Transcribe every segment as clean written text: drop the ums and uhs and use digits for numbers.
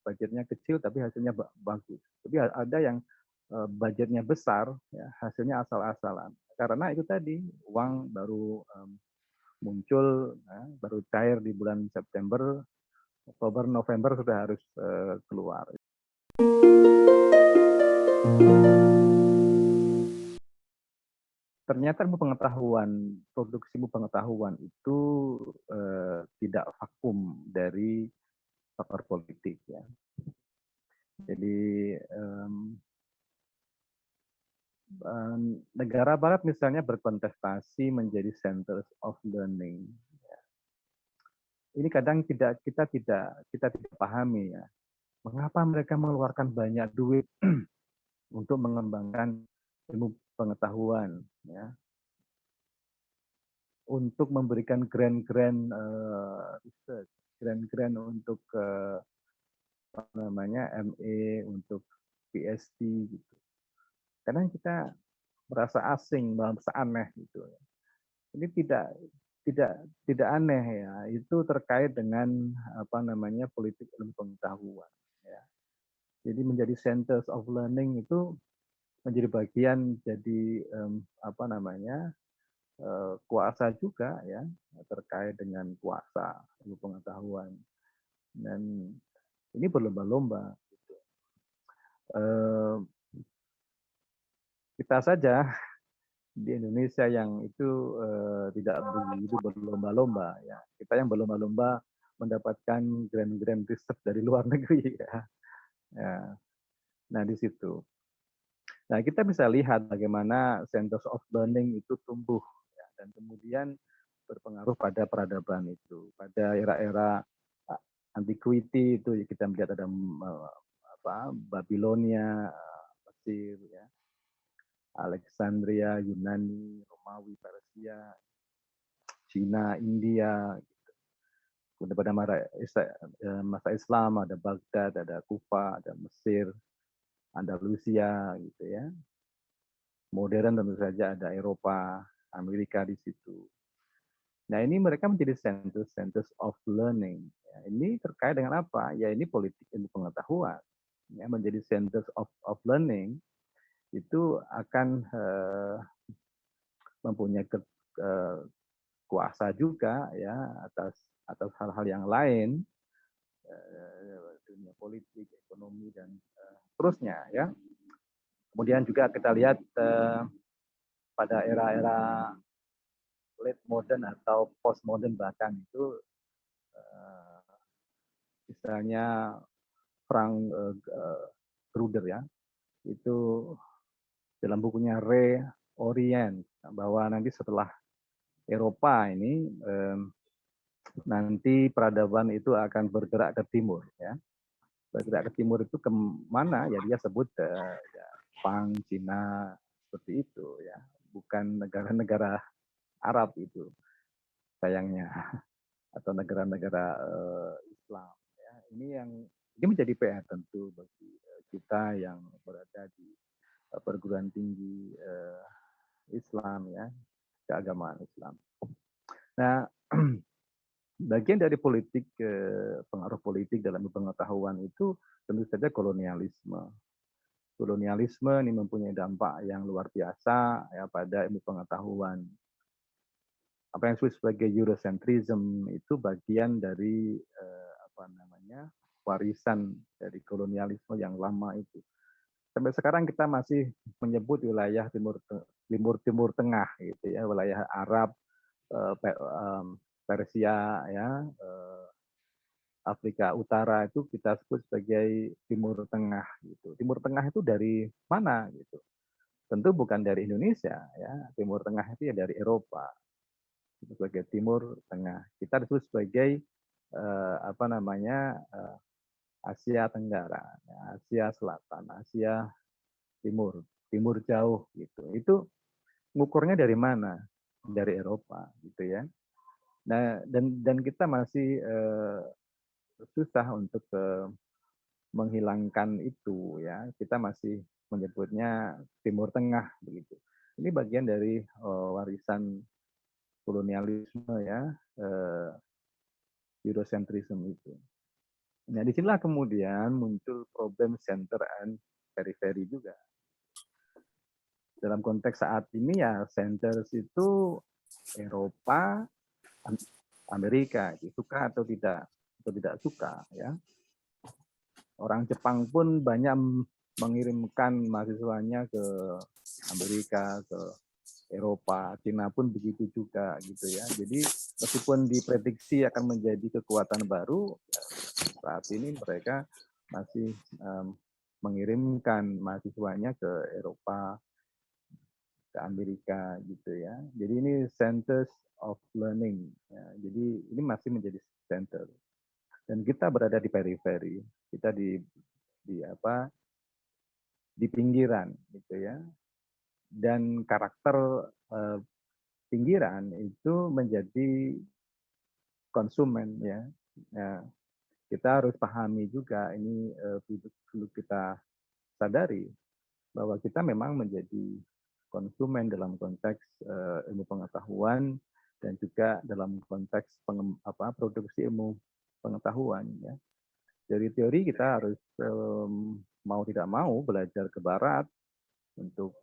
budgetnya kecil tapi hasilnya bagus. Tapi ada yang budgetnya besar, ya, hasilnya asal-asalan. Karena itu tadi uang baru muncul, ya, baru cair di bulan September, Oktober, November sudah harus keluar. Ternyata produksi ilmu pengetahuan itu tidak vakum dari faktor politik, ya. Jadi negara Barat misalnya berkontestasi menjadi centers of learning. Ini kadang kita tidak pahami, ya. Mengapa mereka mengeluarkan banyak duit untuk mengembangkan ilmu pengetahuan, ya, untuk memberikan grant-grant research, grant-grant untuk apa namanya MA, untuk PhD gitu. Kadang kita merasa asing, merasa aneh gitu. Ini tidak aneh, ya. Itu terkait dengan apa namanya politik ilmu pengetahuan, ya. Jadi menjadi centers of learning itu menjadi bagian jadi apa namanya kuasa juga, ya, terkait dengan kuasa ilmu pengetahuan, dan ini berlomba-lomba. Gitu. Kita saja di Indonesia yang itu tidak begitu berlomba-lomba, ya. Kita yang berlomba-lomba mendapatkan grant-grant riset dari luar negeri, ya. Ya. Nah, di situ. Nah, kita bisa lihat bagaimana centers of learning itu tumbuh, ya, dan kemudian berpengaruh pada peradaban itu. Pada era-era antiquity itu kita melihat ada Babilonia, Mesir, ya, Alexandria, Yunani, Romawi, Persia, Cina, India. Gitu. Kemudian pada masa Islam ada Baghdad, ada Kufa, ada Mesir, Andalusia, gitu ya. Modern tentu saja ada Eropa, Amerika di situ. Nah, ini mereka menjadi centers of learning. Ya, ini terkait dengan apa? Ya, ini politik ilmu pengetahuan. Ya, menjadi centers of learning itu akan mempunyai kuasa juga, ya, atas hal-hal yang lain, dunia politik, ekonomi, dan seterusnya, ya. Kemudian juga kita lihat pada era-era late modern atau post modern bahkan itu misalnya Frank Gruder, ya, itu dalam bukunya Reorient bahwa nanti setelah Eropa ini nanti peradaban itu akan bergerak ke timur, ya. Bergerak ke timur itu ke mana? Ya dia sebut ya, Jepang, Cina, seperti itu, ya. Bukan negara-negara Arab itu sayangnya, atau negara-negara Islam, ya. Ini menjadi PR tentu bagi kita yang berada di perguruan tinggi Islam, ya, keagamaan Islam. Nah, bagian dari politik, pengaruh politik dalam pengetahuan itu tentu saja kolonialisme. Kolonialisme ini mempunyai dampak yang luar biasa, ya, pada ilmu pengetahuan. Apa yang disebut sebagai Eurocentrism itu bagian dari apa namanya warisan dari kolonialisme yang lama itu. Sampai sekarang kita masih menyebut wilayah Timur Tengah, gitu ya, wilayah Arab, Persia, ya, Afrika Utara itu kita sebut sebagai Timur Tengah, gitu. Timur Tengah itu dari mana, gitu? Tentu bukan dari Indonesia, ya. Timur Tengah itu ya dari Eropa, sebagai Timur Tengah. Kita disebut sebagai apa namanya Asia Tenggara, ya, Asia Selatan, Asia Timur, Timur jauh, gitu. Itu ngukurnya dari mana? Dari Eropa, gitu ya. Nah, dan kita masih susah untuk menghilangkan itu, ya. Kita masih menyebutnya Timur Tengah, begitu. Ini bagian dari warisan kolonialisme, ya, Eurocentrism itu. Nah, disinilah kemudian muncul problem center and periphery juga. Dalam konteks saat ini ya center itu Eropa, Amerika, suka atau tidak suka ya. Orang Jepang pun banyak mengirimkan mahasiswanya ke Amerika, ke Eropa, Cina pun begitu juga gitu ya. Jadi meskipun diprediksi akan menjadi kekuatan baru, saat ini mereka masih mengirimkan mahasiswanya ke Eropa, ke Amerika gitu ya. Jadi ini centers of learning. Ya. Jadi ini masih menjadi center. Dan kita berada di periferi, kita di apa di pinggiran gitu ya. Dan karakter pinggiran itu menjadi konsumen ya. Nah, kita harus pahami juga ini perlu kita sadari bahwa kita memang menjadi konsumen dalam konteks ilmu pengetahuan dan juga dalam konteks produksi ilmu pengetahuan ya. Dari teori kita harus mau tidak mau belajar ke barat untuk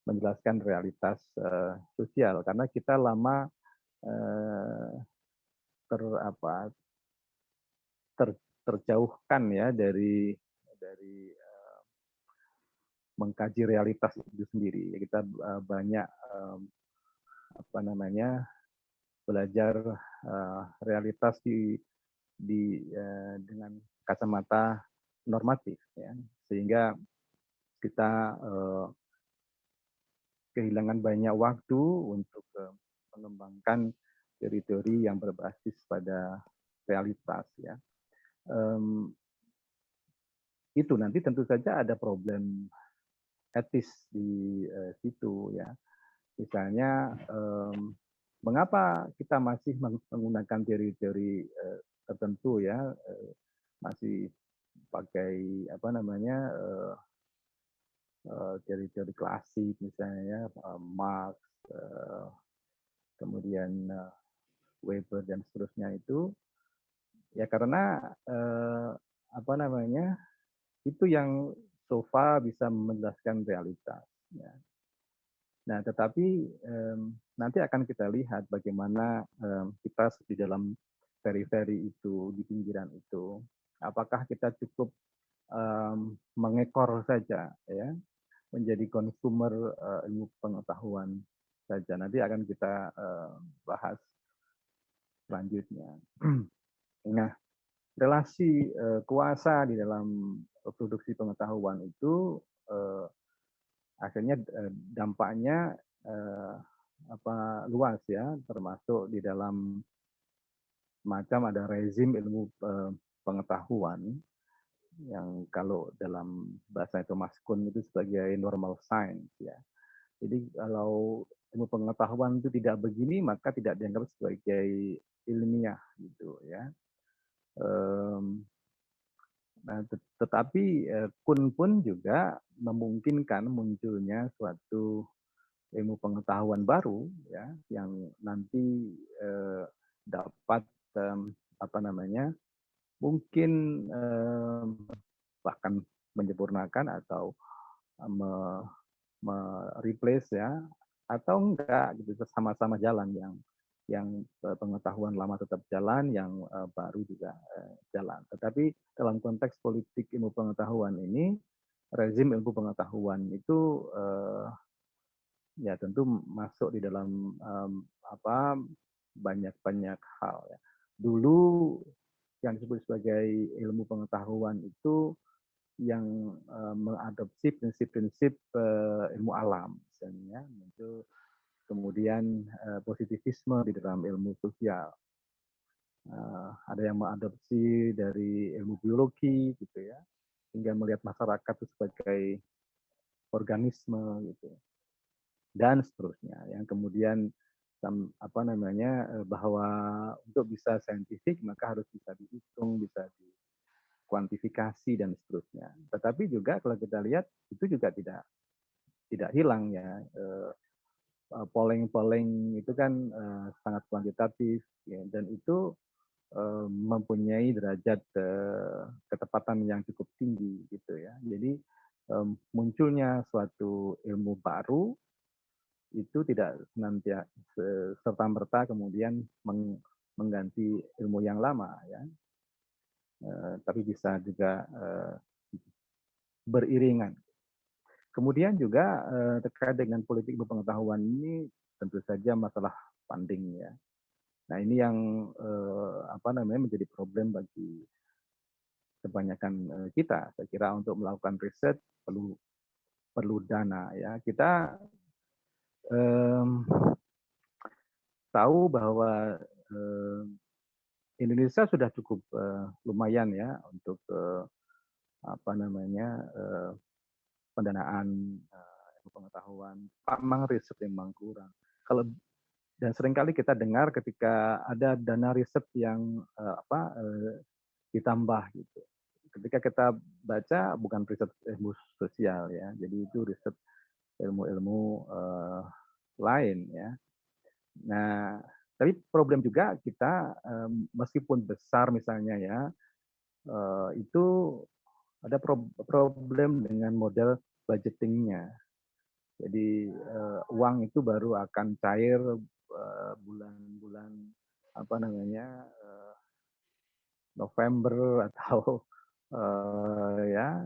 menjelaskan realitas sosial karena kita lama eh, ter apa ter, terjauhkan ya dari mengkaji realitas itu sendiri. Kita banyak belajar realitas dengan kacamata normatif ya. Sehingga kita kehilangan banyak waktu untuk mengembangkan teori-teori yang berbasis pada realitas ya. Itu nanti tentu saja ada problem etis di situ ya. Misalnya mengapa kita masih menggunakan teori-teori tertentu ya, masih pakai teori-teori klasik misalnya Marx, kemudian Weber dan seterusnya itu ya karena itu yang so far bisa menjelaskan realitas. Ya. Nah, tetapi nanti akan kita lihat bagaimana kita di dalam periferi itu, di pinggiran itu, apakah kita cukup mengekor saja, ya, menjadi konsumer ilmu pengetahuan saja. Nanti akan kita bahas selanjutnya. Nah, relasi kuasa di dalam produksi pengetahuan itu akhirnya dampaknya luas ya, termasuk di dalam macam ada rezim ilmu pengetahuan yang kalau dalam bahasa Thomas Kuhn itu sebagai normal science ya. Jadi kalau ilmu pengetahuan itu tidak begini maka tidak dianggap sebagai ilmiah gitu ya. Nah, tetapi Kuhn pun juga memungkinkan munculnya suatu ilmu pengetahuan baru ya yang nanti dapat mungkin bahkan menyempurnakan atau replace ya atau enggak gitu sama-sama jalan yang pengetahuan lama tetap jalan, yang baru juga jalan. Tetapi dalam konteks politik ilmu pengetahuan ini, rezim ilmu pengetahuan itu ya tentu masuk di dalam banyak hal. Ya. Dulu yang disebut sebagai ilmu pengetahuan itu yang mengadopsi prinsip-prinsip ilmu alam, misalnya muncul kemudian positivisme di dalam ilmu sosial. Ada yang mengadopsi dari ilmu biologi gitu ya, hingga melihat masyarakat itu sebagai organisme gitu dan seterusnya. Yang kemudian bahwa untuk bisa saintifik maka harus bisa dihitung, bisa dikuantifikasi dan seterusnya. Tetapi juga kalau kita lihat itu juga tidak hilang ya. Polling itu kan sangat kuantitatif ya, dan itu mempunyai derajat ketepatan yang cukup tinggi gitu ya. Jadi munculnya suatu ilmu baru itu tidak senantiasa serta-merta kemudian mengganti ilmu yang lama ya. Tapi bisa juga beriringan. Kemudian juga terkait dengan politik berpengetahuan ini tentu saja masalah funding ya. Nah ini yang menjadi problem bagi kebanyakan kita. Saya kira untuk melakukan riset perlu dana ya. Kita um, tahu bahwa Indonesia sudah cukup lumayan ya untuk pendanaan pengetahuan. Memang riset memang kurang. Kalau dan seringkali kita dengar ketika ada dana riset yang ditambah gitu. Ketika kita baca bukan riset ilmu sosial ya, jadi itu riset ilmu-ilmu lain ya. Nah, tapi problem juga kita meskipun besar misalnya ya, itu ada problem dengan model budgetingnya. Jadi uang itu baru akan cair bulan-bulan November atau ya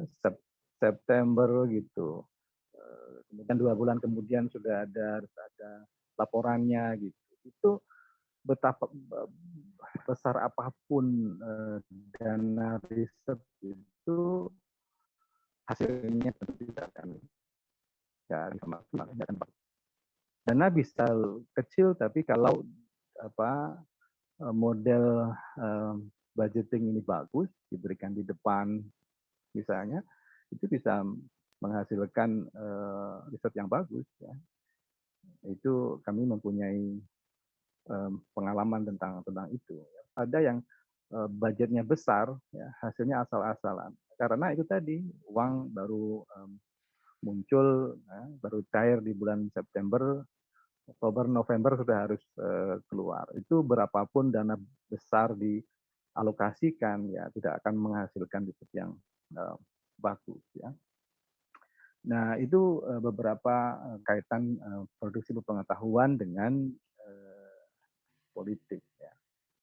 September gitu. Kemudian 2 bulan kemudian sudah ada laporannya gitu. Itu betapa besar apapun dana riset itu hasilnya tentu tidak akan maksimal. Dana bisa kecil tapi kalau model budgeting ini bagus diberikan di depan misalnya itu bisa menghasilkan riset yang bagus ya. Itu kami mempunyai pengalaman tentang itu. Ada yang budgetnya besar ya, hasilnya asal-asalan karena itu tadi uang baru muncul ya, baru cair di bulan September, Oktober, November sudah harus keluar. Itu berapapun dana besar dialokasikan ya tidak akan menghasilkan riset yang bagus ya. Nah, itu beberapa kaitan produksi berpengetahuan dengan politik.